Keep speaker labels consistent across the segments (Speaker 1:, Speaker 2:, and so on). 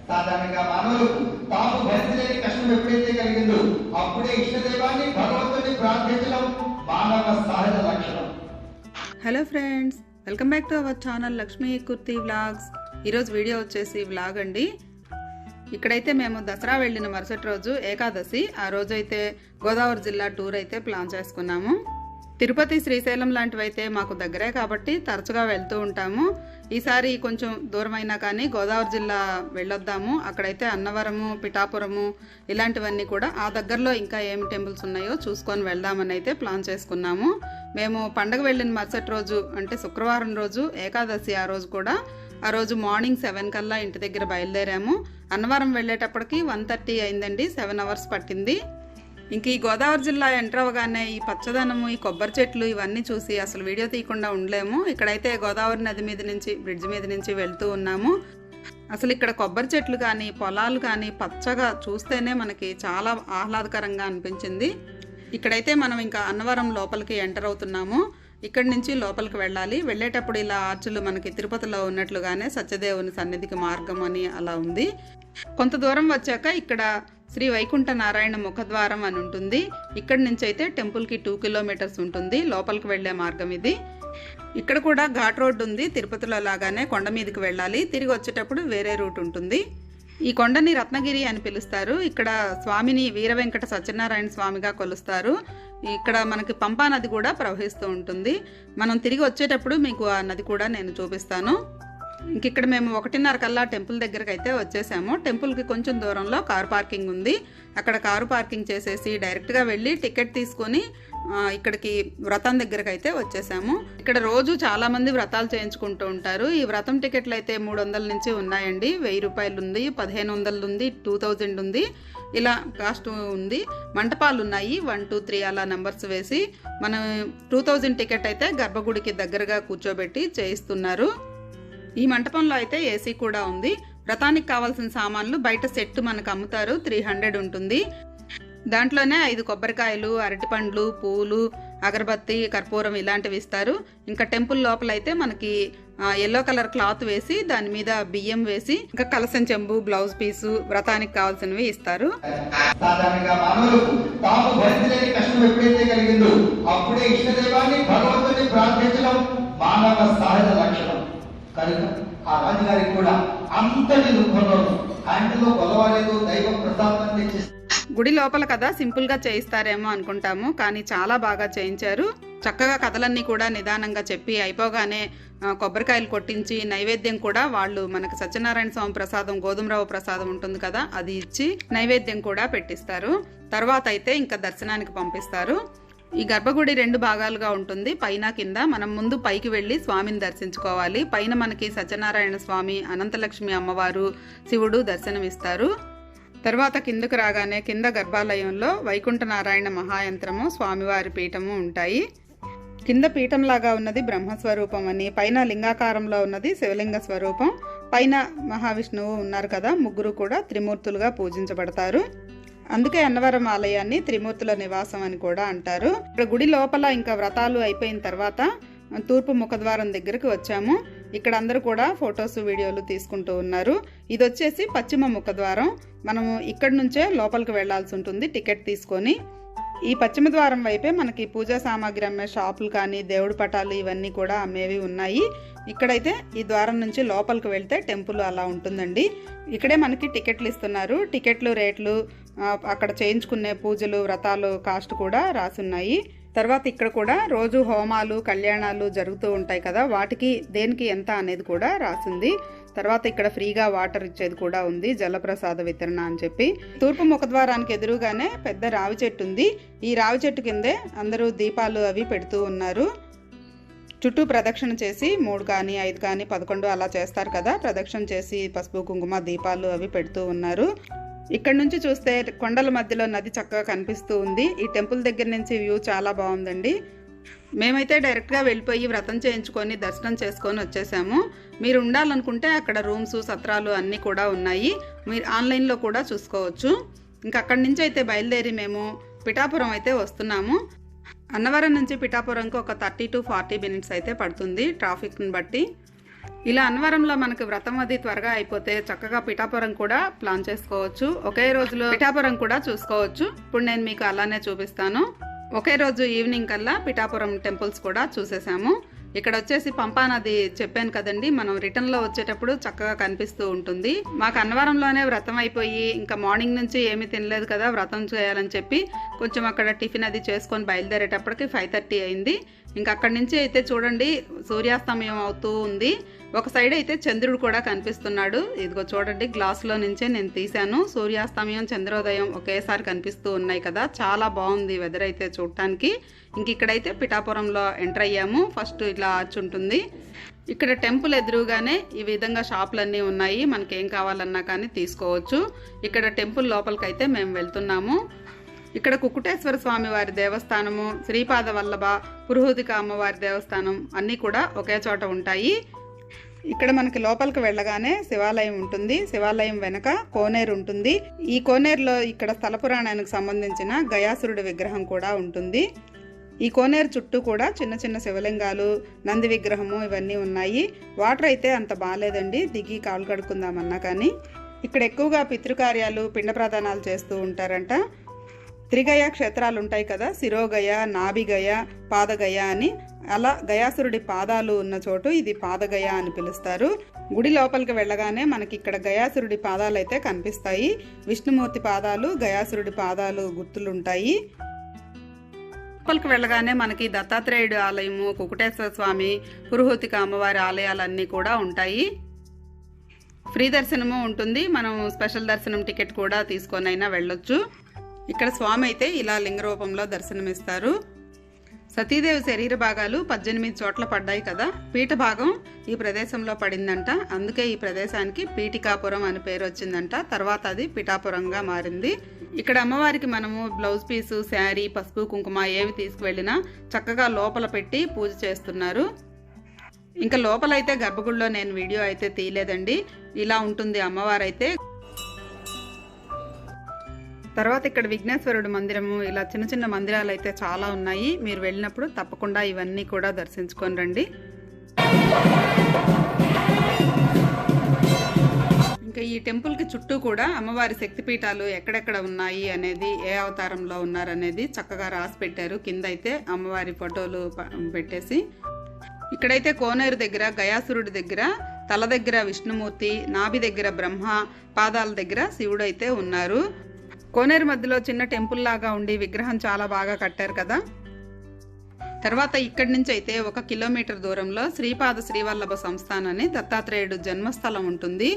Speaker 1: సాధారణంగా మానవులకు తాము భరించలేని కష్టం ఎప్పుడైతే కలిగిందో అప్పుడే ఇష్టదైవాన్ని భగవంతుని ప్రార్థించడం మానవ సహజ లక్షణం.
Speaker 2: Hello friends, welcome back to our channel Lakshmi kurti vlogs. ఈరోజు వీడియో వచ్చేసి వ్లాగ్ అండి. ఇక్కడైతే మేము దసరా వెళ్ళిన మరుసటి రోజు ఏకాదశి, ఆ రోజు అయితే గోదావరి జిల్లా టూర్ అయితే ప్లాన్ చేసుకున్నాము. తిరుపతి, శ్రీశైలం లాంటివి అయితే మాకు దగ్గరే కాబట్టి తరచుగా వెళ్తూ ఉంటాము. ఈసారి కొంచెం దూరమైనా కానీ గోదావరి జిల్లా వెళ్ళొద్దాము. అక్కడైతే అన్నవరము, పిఠాపురము ఇలాంటివన్నీ కూడా ఆ దగ్గరలో ఇంకా ఏమి టెంపుల్స్ ఉన్నాయో చూసుకొని వెళ్దామని అయితే ప్లాన్ చేసుకున్నాము. మేము పండగ వెళ్ళిన మరుసటి రోజు అంటే శుక్రవారం రోజు ఏకాదశి, ఆ రోజు మార్నింగ్ 7 కల్లా ఇంటి దగ్గర బయలుదేరాము. అన్నవరం వెళ్ళేటప్పటికి 1:30 అయిందండి. 7 అవర్స్ పట్టింది. ఇంక ఈ గోదావరి జిల్లా ఎంటర్ అవ్వగానే ఈ పచ్చదనము, ఈ కొబ్బరి చెట్లు ఇవన్నీ చూసి అసలు వీడియో తీయకుండా ఉండలేము. ఇక్కడైతే గోదావరి నది మీద నుంచి, బ్రిడ్జ్ మీద నుంచి వెళ్తూ ఉన్నాము. అసలు ఇక్కడ కొబ్బరి చెట్లు కానీ, పొలాలు కానీ పచ్చగా చూస్తేనే మనకి చాలా ఆహ్లాదకరంగా అనిపించింది. ఇక్కడైతే మనం ఇంకా అన్నవరం లోపలికి ఎంటర్ అవుతున్నాము. ఇక్కడి నుంచి లోపలికి వెళ్ళాలి. వెళ్ళేటప్పుడు ఇలా ఆర్చులు మనకి తిరుపతిలో ఉన్నట్లుగానే సత్యదేవుని సన్నిధికి మార్గం అని అలా ఉంది. కొంత దూరం వచ్చాక ఇక్కడ శ్రీ వైకుంఠ నారాయణ ముఖద్వారం అని ఉంటుంది. ఇక్కడి నుంచి అయితే టెంపుల్కి 2 కిలోమీటర్స్ ఉంటుంది. లోపలికి వెళ్లే మార్గం ఇది. ఇక్కడ కూడా ఘాట్ రోడ్ ఉంది. తిరుపతిలో లాగానే కొండ మీదకి వెళ్ళాలి. తిరిగి వచ్చేటప్పుడు వేరే రూట్ ఉంటుంది. ఈ కొండని రత్నగిరి అని పిలుస్తారు. ఇక్కడ స్వామిని వీర వెంకట సత్యనారాయణ స్వామిగా కొలుస్తారు. ఇక్కడ మనకి పంపా నది కూడా ప్రవహిస్తూ ఉంటుంది. మనం తిరిగి వచ్చేటప్పుడు మీకు ఆ నది కూడా నేను చూపిస్తాను. ఇక్కడ మేము 1:30 కల్లా టెంపుల్ దగ్గరకు అయితే వచ్చేసాము. టెంపుల్కి కొంచెం దూరంలో కారు పార్కింగ్ ఉంది. అక్కడ కారు పార్కింగ్ చేసేసి డైరెక్ట్గా వెళ్ళి టికెట్ తీసుకొని ఇక్కడికి వ్రతం దగ్గరకు అయితే వచ్చేసాము. ఇక్కడ రోజు చాలా మంది వ్రతాలు చేయించుకుంటూ ఉంటారు. ఈ వ్రతం టికెట్లు అయితే 300 నుంచి ఉన్నాయండి. 1000 రూపాయలు ఉంది, 1500 ఉంది, 2000 ఉంది, ఇలా కాస్ట్ ఉంది. మంటపాలు ఉన్నాయి 1, 2, 3 అలా నెంబర్స్ వేసి మనం 2000 టికెట్ అయితే గర్భగుడికి దగ్గరగా కూర్చోబెట్టి చేయిస్తున్నారు. ఈ మంటపంలో అయితే ఏసీ కూడా ఉంది. వ్రతానికి కావాల్సిన సామాన్లు బయట సెట్ మనకు అమ్ముతారు. 300 ఉంటుంది. దాంట్లోనే 5 కొబ్బరికాయలు, అరటిపండ్లు, పూలు, అగరబత్తి, కర్పూరం ఇలాంటివి ఇస్తారు. ఇంకా టెంపుల్ లోపల అయితే మనకి ఎల్లో కలర్ క్లాత్ వేసి దాని మీద బియ్యం వేసి ఇంకా కలసం చెంబు, బ్లౌజ్ పీసు, వ్రతానికి కావాల్సినవి ఇస్తారు.
Speaker 1: సాధారణంగా మానవులకు తాము భరించలేని కష్టం ఎప్పుడైతే కలిగిందో అప్పుడే ఇష్టదైవాన్ని భగవంతుని ప్రార్థించడం మానవ సహజ లక్షణం. కనుక ఆ రాజుగారికి కూడా అంతటి దుఃఖంలో ఆయనలో కొలవలేదు దైవ ప్రసాదం తెచ్చి.
Speaker 2: గుడి లోపల కదా సింపుల్ గా చేయిస్తారేమో అనుకుంటాము, కానీ చాలా బాగా చేయించారు. చక్కగా కథలన్నీ కూడా నిదానంగా చెప్పి అయిపోగానే కొబ్బరికాయలు కొట్టించి నైవేద్యం కూడా వాళ్ళు మనకి సత్యనారాయణ స్వామి ప్రసాదం, గోధుమ రవ్వ ప్రసాదం ఉంటుంది కదా, అది ఇచ్చి నైవేద్యం కూడా పెట్టిస్తారు. తర్వాత అయితే ఇంకా దర్శనానికి పంపిస్తారు. ఈ గర్భగుడి 2 భాగాలుగా ఉంటుంది, పైన కింద. మనం ముందు పైకి వెళ్ళి స్వామిని దర్శించుకోవాలి. పైన మనకి సత్యనారాయణ స్వామి, అనంతలక్ష్మి అమ్మవారు, శివుడు దర్శనమిస్తారు. తర్వాత కిందకు రాగానే కింద గర్భాలయంలో వైకుంఠ నారాయణ మహాయంత్రము, స్వామివారి పీఠము ఉంటాయి. కింద పీఠంలాగా ఉన్నది బ్రహ్మస్వరూపం అని, పైన లింగాకారంలో ఉన్నది శివలింగ స్వరూపం. పైన మహావిష్ణువు ఉన్నారు కదా, ముగ్గురు కూడా త్రిమూర్తులుగా పూజించబడతారు. అందుకే అన్నవరం ఆలయాన్ని త్రిమూర్తుల నివాసం అని కూడా అంటారు. ఇక్కడ గుడి లోపల ఇంకా వ్రతాలు అయిపోయిన తర్వాత తూర్పు ముఖద్వారం దగ్గరకు వచ్చాము. ఇక్కడ అందరూ కూడా ఫొటోస్, వీడియోలు తీసుకుంటూ ఉన్నారు. ఇది వచ్చేసి పశ్చిమ ముఖద్వారం. మనము ఇక్కడి నుంచే లోపలికి వెళ్లాల్సి ఉంటుంది టికెట్ తీసుకొని. ఈ పశ్చిమ ద్వారం వైపే మనకి పూజా సామాగ్రి అమ్మే షాపులు కానీ, దేవుడి పటాలు ఇవన్నీ కూడా అమ్మేవి ఉన్నాయి. ఇక్కడైతే ఈ ద్వారం నుంచి లోపలికి వెళ్తే టెంపుల్ అలా ఉంటుందండి. ఇక్కడే మనకి టికెట్లు ఇస్తున్నారు. టికెట్లు రేట్లు, అక్కడ చేయించుకునే పూజలు, వ్రతాలు కాస్ట్ కూడా రాసున్నాయి. తర్వాత ఇక్కడ కూడా రోజు హోమాలు, కళ్యాణాలు జరుగుతూ ఉంటాయి కదా, వాటికి దేనికి ఎంత అనేది కూడా రాసింది. తర్వాత ఇక్కడ ఫ్రీగా వాటర్ ఇచ్చేది కూడా ఉంది, జలప్రసాద వితరణ అని చెప్పి. తూర్పు ముఖద్వారానికి ఎదురుగానే పెద్ద రావి చెట్టు ఉంది. ఈ రావి చెట్టు కిందే అందరూ దీపాలు అవి పెడుతూ ఉన్నారు. చుట్టూ ప్రదక్షిణ చేసి 3 కానీ 5 కానీ 11 అలా చేస్తారు కదా, ప్రదక్షిణ చేసి పసుపు, కుంకుమ, దీపాలు అవి పెడుతూ ఉన్నారు. ఇక్కడ నుంచి చూస్తే కొండల మధ్యలో నది చక్కగా కనిపిస్తూ ఉంది. ఈ టెంపుల్ దగ్గర నుంచి వ్యూ చాలా బాగుందండి. మేమైతే డైరెక్ట్గా వెళ్ళిపోయి వ్రతం చేయించుకొని దర్శనం చేసుకొని వచ్చేసాము. మీరు ఉండాలనుకుంటే అక్కడ రూమ్స్, సత్రాలు అన్నీ కూడా ఉన్నాయి. మీరు ఆన్లైన్లో కూడా చూసుకోవచ్చు. ఇంకా అక్కడి నుంచి అయితే బయలుదేరి మేము పిఠాపురం అయితే వస్తున్నాము. అన్నవరం నుంచి పిఠాపురంకి ఒక 30 to 40 మినిట్స్ అయితే పడుతుంది ట్రాఫిక్ని బట్టి. ఇలా అన్నవరంలో మనకు వ్రతం అది త్వరగా అయిపోతే చక్కగా పిఠాపురం కూడా ప్లాన్ చేసుకోవచ్చు. ఒకే రోజులో పిఠాపురం కూడా చూసుకోవచ్చు. ఇప్పుడు నేను మీకు అలానే చూపిస్తాను. ఒకే రోజు ఈవినింగ్ కల్లా పిఠాపురం టెంపుల్స్ కూడా చూసేసాము. ఇక్కడ వచ్చేసి పంపా నది చెప్పాను కదండి, మనం రిటర్న్ లో వచ్చేటప్పుడు చక్కగా కనిపిస్తూ ఉంటుంది. మాకు అన్నవరంలోనే వ్రతం అయిపోయి ఇంకా మార్నింగ్ నుంచి ఏమీ తినలేదు కదా, వ్రతం చేయాలని చెప్పి కొంచెం అక్కడ టిఫిన్ అది చేసుకొని బయలుదేరేటప్పటికి 5:30 అయింది. ఇంకా అక్కడి నుంచి అయితే చూడండి సూర్యాస్తమయం అవుతూ ఉంది. ఒక సైడ్ అయితే చంద్రుడు కూడా కనిపిస్తున్నాడు. ఇదిగో చూడండి, గ్లాసులో నుంచే నేను తీశాను. సూర్యాస్తమయం చంద్రోదయం ఒకేసారి కనిపిస్తూ ఉన్నాయి కదా, చాలా బాగుంది వెదర్ అయితే చూడటానికి. ఇంక ఇక్కడైతే పిఠాపురంలో ఎంటర్ అయ్యాము. ఫస్ట్ ఇలా ఆర్చ్ ఉంటుంది. ఇక్కడ టెంపుల్ ఎదురుగానే ఈ విధంగా షాపులన్నీ ఉన్నాయి, మనకేం కావాలన్నా కానీ తీసుకోవచ్చు. ఇక్కడ టెంపుల్ లోపలికైతే మేము వెళ్తున్నాము. ఇక్కడ కుక్కుటేశ్వర స్వామి వారి దేవస్థానము, శ్రీపాద వల్లభ, పురుహూతిక అమ్మవారి దేవస్థానం అన్నీ కూడా ఒకే చోట ఉంటాయి. ఇక్కడ మనకి లోపలికి వెళ్ళగానే శివాలయం ఉంటుంది. శివాలయం వెనక కోనేరు ఉంటుంది. ఈ కోనేరులో ఇక్కడ స్థల పురాణానికి సంబంధించిన గయాసురుడి విగ్రహం కూడా ఉంటుంది. ఈ కోనేరు చుట్టూ కూడా చిన్న చిన్న శివలింగాలు, నంది విగ్రహము ఇవన్నీ ఉన్నాయి. వాటర్ అయితే అంత బాగాలేదండి, దిగి కాలు కడుక్కుందామన్నా కానీ. ఇక్కడ ఎక్కువగా పితృకార్యాలు, పిండ ప్రదానాలు చేస్తూ ఉంటారంట. త్రిగయ క్షేత్రాలు ఉంటాయి కదా, శిరోగయ, నాభిగయ, పాదగయ అని. అలా గయాసురుడి పాదాలు ఉన్న చోటు ఇది పాదగయ అని పిలుస్తారు. గుడి లోపలికి వెళ్ళగానే మనకి ఇక్కడ గయాసురుడి పాదాలు అయితే కనిపిస్తాయి. విష్ణుమూర్తి పాదాలు, గయాసురుడి పాదాలు గుర్తులుంటాయి. లోపలికి వెళ్ళగానే మనకి దత్తాత్రేయుడు ఆలయము, కుక్కుటేశ్వర స్వామి, పురుహూతిక అమ్మవారి ఆలయాలన్నీ కూడా ఉంటాయి. ఫ్రీ దర్శనము ఉంటుంది. మనం స్పెషల్ దర్శనం టికెట్ కూడా తీసుకొని అయినా వెళ్ళొచ్చు. ఇక్కడ స్వామి అయితే ఇలా లింగ రూపంలో దర్శనమిస్తారు. సతీదేవి శరీర భాగాలు 18 చోట్ల పడ్డాయి కదా, పీఠ భాగం ఈ ప్రదేశంలో పడిందంట. అందుకే ఈ ప్రదేశానికి పీఠికాపురం అని పేరు వచ్చిందంట. తర్వాత అది పిఠాపురంగా మారింది. ఇక్కడ అమ్మవారికి మనము బ్లౌజ్ పీసు, శారీ, పసుపు, కుంకుమ ఏవి తీసుకువెళ్ళినా చక్కగా లోపల పెట్టి పూజ చేస్తున్నారు. ఇంకా లోపలైతే గర్భగుడిలో నేను వీడియో అయితే తీయలేదండి. ఇలా ఉంటుంది అమ్మవారైతే. తర్వాత ఇక్కడ విఘ్నేశ్వరుడు మందిరము, ఇలా చిన్న చిన్న మందిరాలు అయితే చాలా ఉన్నాయి. మీరు వెళ్ళినప్పుడు తప్పకుండా ఇవన్నీ కూడా దర్శించుకొని రండి. ఇంకా ఈ టెంపుల్కి చుట్టూ కూడా అమ్మవారి శక్తిపీఠాలు ఎక్కడెక్కడ ఉన్నాయి అనేది, ఏ అవతారంలో ఉన్నారనేది చక్కగా రాసి పెట్టారు. కింద అయితే అమ్మవారి ఫోటోలు పెట్టేసి. ఇక్కడైతే కోనేరు దగ్గర గయాసురుడి దగ్గర తల దగ్గర విష్ణుమూర్తి, నాభి దగ్గర బ్రహ్మ, పాదాల దగ్గర శివుడు అయితే ఉన్నారు. కోనేరు మధ్యలో చిన్న టెంపుల్ లాగా ఉండి విగ్రహం చాలా బాగా కట్టారు కదా. తర్వాత ఇక్కడి నుంచి అయితే 1 కిలోమీటర్ దూరంలో శ్రీపాద శ్రీవల్లభ సంస్థానాన్ని దత్తాత్రేయుడు జన్మస్థలం ఉంటుంది.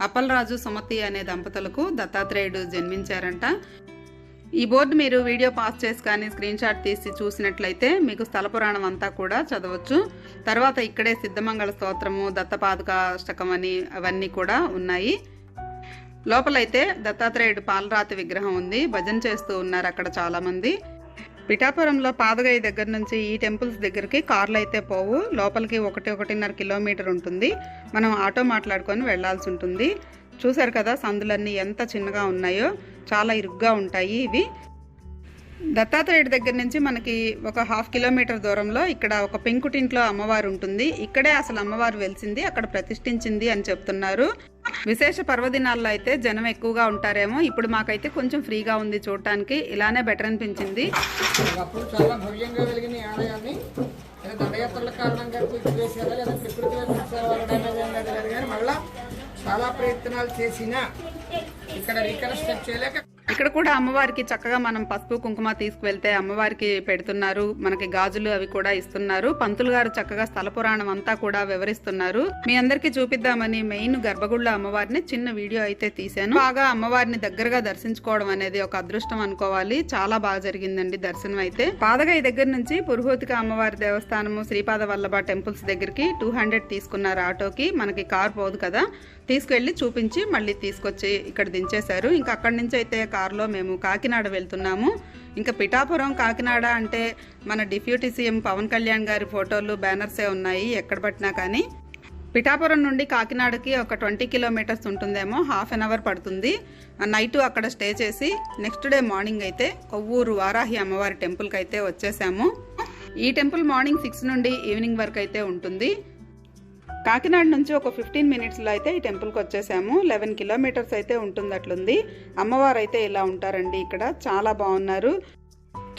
Speaker 2: అప్పలరాజు, సుమతి అనే దంపతులకు దత్తాత్రేయుడు జన్మించారంట. ఈ బోర్డు మీరు వీడియో పాస్ చేసి కానీ స్క్రీన్ షాట్ తీసి చూసినట్లయితే మీకు స్థల పురాణం అంతా కూడా చదవచ్చు. తర్వాత ఇక్కడే సిద్ధమంగళ స్తోత్రము, దత్తపాదుకాష్టకం అని అవన్నీ కూడా ఉన్నాయి. లోపలైతే దత్తాత్రేయుడు పాలరాతి విగ్రహం ఉంది. భజన చేస్తూ ఉన్నారు అక్కడ చాలా మంది. పిఠాపురంలో పాదగయ దగ్గర నుంచి ఈ టెంపుల్స్ దగ్గరికి కార్లు అయితే పోవు. లోపలికి 1-1.5 కిలోమీటర్ ఉంటుంది. మనం ఆటో మాట్లాడుకొని వెళ్లాల్సి ఉంటుంది. చూసారు కదా సందులన్నీ ఎంత చిన్నగా ఉన్నాయో, చాలా ఇరుగ్గా ఉంటాయి ఇవి. దత్తాత్రేయుడి దగ్గర నుంచి మనకి 1/2 కిలోమీటర్ దూరంలో ఇక్కడ ఒక పెంకుటింట్లో అమ్మవారు ఉంటుంది. ఇక్కడే అసలు అమ్మవారు వెలిసింది, అక్కడ ప్రతిష్ఠించింది అని చెప్తున్నారు. విశేష పర్వదినాల్లో అయితే జనం ఎక్కువగా ఉంటారేమో. ఇప్పుడు మాకైతే కొంచెం ఫ్రీగా ఉంది చూడటానికి, ఇలానే బెటర్ అనిపించింది.
Speaker 3: చాలా భవ్యంగా వెలిగిన ఆలయాన్ని దండయాత్రల కారణంగా కూల్చివేశారా లేదా ప్రకృతి మళ్ళా చాలా ప్రయత్నాలు చేసినా ఇక్కడ రీకన్స్ట్రక్ట్ చేయలేక.
Speaker 2: ఇక్కడ కూడా అమ్మవారికి చక్కగా మనం పసుపు కుంకుమ తీసుకువెళ్తే అమ్మవారికి పెడుతున్నారు. మనకి గాజులు అవి కూడా ఇస్తున్నారు. పంతులు గారు చక్కగా స్థల పురాణం అంతా కూడా వివరిస్తున్నారు. మీ అందరికి చూపిద్దామని మెయిన్ గర్భగుడిలో అమ్మవారిని చిన్న వీడియో అయితే తీశాను. బాగా అమ్మవారిని దగ్గరగా దర్శించుకోవడం అనేది ఒక అదృష్టం అనుకోవాలి. చాలా బాగా జరిగిందండి దర్శనం అయితే. పాదగయ దగ్గర నుంచి పురుహూతిక అమ్మవారి దేవస్థానము, శ్రీపాద వల్లభ టెంపుల్స్ దగ్గరికి 200 తీసుకున్నారు ఆటోకి. మనకి కార్ పోదు కదా, తీసుకెళ్లి చూపించి మళ్ళీ తీసుకొచ్చి ఇక్కడ దించేశారు. ఇంకా అక్కడి నుంచి అయితే కారులో మేము కాకినాడ వెళ్తున్నాము. ఇంకా పిఠాపురం, కాకినాడ అంటే మన డిప్యూటీ సీఎం పవన్ కళ్యాణ్ గారి ఫోటోలు, బ్యానర్సే ఉన్నాయి ఎక్కడ పట్టినా కానీ. పిఠాపురం నుండి కాకినాడకి ఒక 20 కిలోమీటర్స్ ఉంటుందేమో, ½ అన్ అవర్ పడుతుంది. నైట్ అక్కడ స్టే చేసి నెక్స్ట్ డే మార్నింగ్ అయితే కొవ్వూరు వారాహి అమ్మవారి టెంపుల్కి అయితే వచ్చేసాము. ఈ టెంపుల్ మార్నింగ్ 6 నుండి ఈవినింగ్ వరకు అయితే ఉంటుంది. కాకినాడ నుంచి ఒక 15 మినిట్స్లో అయితే ఈ టెంపుల్కి వచ్చేసాము. 11 కిలోమీటర్స్ అయితే ఉంటుంది అట్లుంది. అమ్మవారు అయితే ఇలా ఉంటారండి. ఇక్కడ చాలా బాగున్నారు.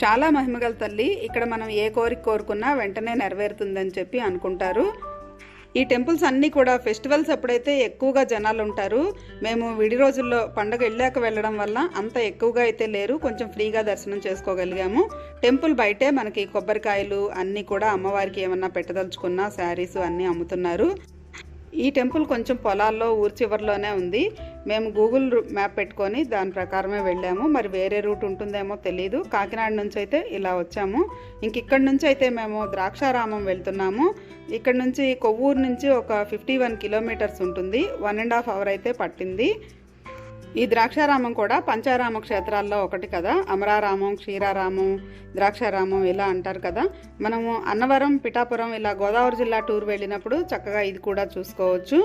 Speaker 2: చాలా మహిమగల తల్లి. ఇక్కడ మనం ఏ కోరిక కోరుకున్నా వెంటనే నెరవేరుతుందని చెప్పి అనుకుంటారు. ఈ టెంపుల్స్ అన్నీ కూడా ఫెస్టివల్స్ అప్పుడైతే ఎక్కువగా జనాలు ఉంటారు. మేము విడి రోజుల్లో పండగ వెళ్ళాక వెళ్ళడం వల్ల అంత ఎక్కువగా అయితే లేరు. కొంచెం ఫ్రీగా దర్శనం చేసుకోగలిగాము. టెంపుల్ బయటే మనకి కొబ్బరికాయలు అన్నీ కూడా అమ్మవారికి ఏమన్నా పెట్టదలుచుకున్న శారీస్ అన్నీ అమ్ముతున్నారు. ఈ టెంపుల్ కొంచెం పొలాల్లో ఊరి చివరిలోనే ఉంది. మేము గూగుల్ మ్యాప్ పెట్టుకొని దాని ప్రకారమే వెళ్ళాము. మరి వేరే రూట్ ఉంటుందేమో తెలియదు. కాకినాడ నుంచి అయితే ఇలా వచ్చాము. ఇంక ఇక్కడ నుంచి అయితే మేము ద్రాక్షారామం వెళ్తున్నాము. ఇక్కడ నుంచి కొవ్వూరు నుంచి ఒక 51 కిలోమీటర్స్ ఉంటుంది. 1.5 hours అయితే పట్టింది. ఈ ద్రాక్షారామం కూడా పంచారామ క్షేత్రాల్లో ఒకటి కదా. అమరారామం, క్షీరారామం, ద్రాక్షారామం ఇలా అంటారు కదా. మనము అన్నవరం, పిఠాపురం ఇలా గోదావరి జిల్లా టూర్ వెళ్ళినప్పుడు చక్కగా ఇది కూడా చూసుకోవచ్చు.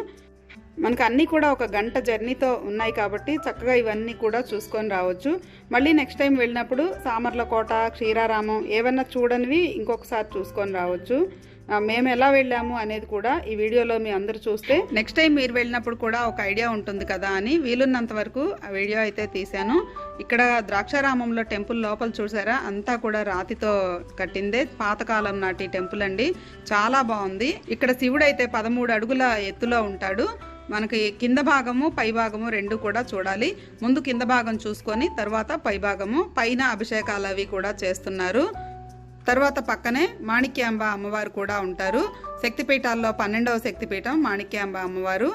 Speaker 2: మనకు అన్నీ కూడా ఒక గంట జర్నీతో ఉన్నాయి కాబట్టి చక్కగా ఇవన్నీ కూడా చూసుకొని రావచ్చు. మళ్ళీ నెక్స్ట్ టైం వెళ్ళినప్పుడు సామర్లకోట, క్షీరారామం ఏమన్నా చూడనివి ఇంకొకసారి చూసుకొని రావచ్చు. మేము ఎలా వెళ్ళాము అనేది కూడా ఈ వీడియోలో మీ అందరూ చూస్తే నెక్స్ట్ టైం మీరు వెళ్ళినప్పుడు కూడా ఒక ఐడియా ఉంటుంది కదా అని వీలున్నంత వరకు ఆ వీడియో అయితే తీశాను. ఇక్కడ ద్రాక్షారామంలో టెంపుల్ లోపల చూసారా, అంతా కూడా రాతితో కట్టిందే. పాతకాలం నాటి టెంపుల్ అండి. చాలా బాగుంది. ఇక్కడ శివుడు అయితే 13 అడుగుల ఎత్తులో ఉంటాడు. మనకి కింద భాగము పై భాగము రెండు కూడా చూడాలి. ముందు కింద భాగం చూసుకొని తర్వాత పై భాగము, పైన అభిషేకాలు అవి కూడా చేస్తున్నారు. తర్వాత పక్కనే మాణిక్యాంబ అమ్మవారు కూడా ఉంటారు. శక్తిపీఠాల్లో 12వ శక్తిపీఠం మాణిక్యాంబ అమ్మవారు.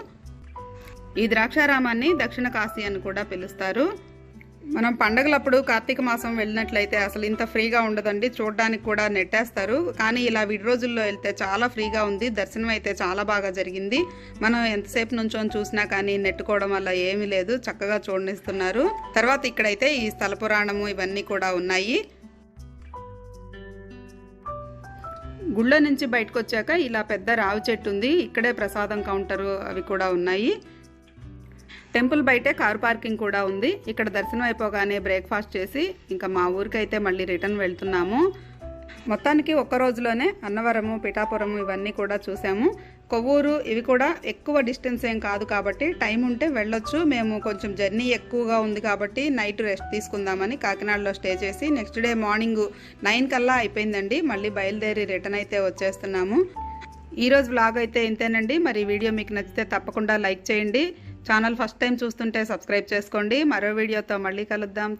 Speaker 2: ఈ ద్రాక్షారామాన్ని దక్షిణ కాశీ అని కూడా పిలుస్తారు. మనం పండగలప్పుడు కార్తీక మాసం వెళ్ళినట్లయితే అసలు ఇంత ఫ్రీగా ఉండదండి. చూడడానికి కూడా నెట్టేస్తారు. కానీ ఇలా విడి రోజుల్లో వెళ్తే చాలా ఫ్రీగా ఉంది. దర్శనం అయితే చాలా బాగా జరిగింది. మనం ఎంతసేపు నుంచొని చూసినా కానీ నెట్టుకోవడం వల్ల ఏమీ లేదు. చక్కగా చూడనిస్తున్నారు. తర్వాత ఇక్కడైతే ఈ స్థల పురాణము ఇవన్నీ కూడా ఉన్నాయి. గుళ్ళ నుంచి బయటకు వచ్చాక ఇలా పెద్ద రావి చెట్టు ఉంది. ఇక్కడే ప్రసాదం కౌంటరు అవి కూడా ఉన్నాయి. టెంపుల్ బయటే కారు పార్కింగ్ కూడా ఉంది. ఇక్కడ దర్శనం అయిపోగానే బ్రేక్ఫాస్ట్ చేసి ఇంకా మా ఊరికైతే మళ్ళీ రిటర్న్ వెళ్తున్నాము. మొత్తానికి ఒక్క రోజులోనే అన్నవరము, పిఠాపురము ఇవన్నీ కూడా చూసాము. కొవ్వూరు ఇవి కూడా ఎక్కువ డిస్టెన్స్ ఏం కాదు కాబట్టి టైం ఉంటే వెళ్ళొచ్చు. మేము కొంచెం జర్నీ ఎక్కువగా ఉంది కాబట్టి నైట్ రెస్ట్ తీసుకుందామని కాకినాడలో స్టే చేసి నెక్స్ట్ డే మార్నింగ్ 9 కల్లా అయిపోయిందండి. మళ్ళీ బయలుదేరి రిటర్న్ అయితే వచ్చేస్తున్నాము. ఈరోజు వ్లాగ్ అయితే ఇంతేనండి. మరి వీడియో మీకు నచ్చితే తప్పకుండా లైక్ చేయండి. ఛానల్ ఫస్ట్ టైం చూస్తుంటే సబ్స్క్రైబ్ చేసుకోండి. మరో వీడియోతో మళ్ళీ కలుద్దాం.